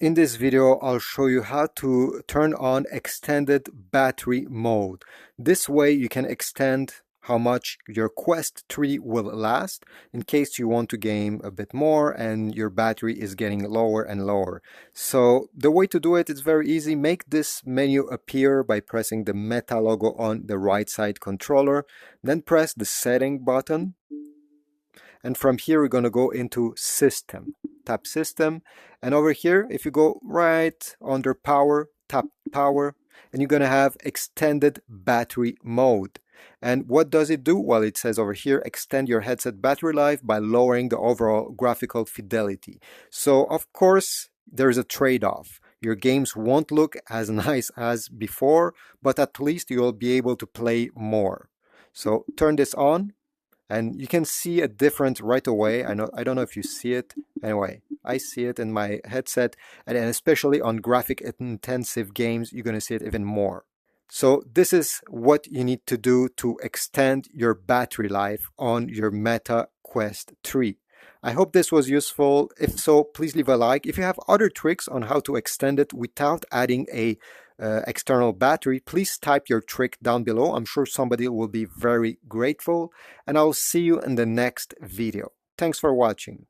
In this video, I'll show you how to turn on extended battery mode. This way you can extend how much your Quest 3 will last in case you want to game a bit more and your battery is getting lower and lower. So the way to do it is very easy. Make this menu appear by pressing the Meta logo on the right side controller, then press the setting button. And from here, we're going to go into System. Tap System. And over here, if you go right under Power, tap Power, and you're going to have Extended Battery Mode. And what does it do? Well, it says over here, extend your headset battery life by lowering the overall graphical fidelity. So, of course, there's a trade-off. Your games won't look as nice as before, but at least you'll be able to play more. So turn this on. And you can see a difference right away. I don't know if you see it. Anyway, I see it in my headset, and especially on graphic intensive games, you're going to see it even more. So this is what you need to do to extend your battery life on your Meta Quest 3. I hope this was useful. If so, please leave a like. If you have other tricks on how to extend it without adding a external battery, please type your trick down below. I'm sure somebody will be very grateful, and I'll see you in the next video. Thanks for watching.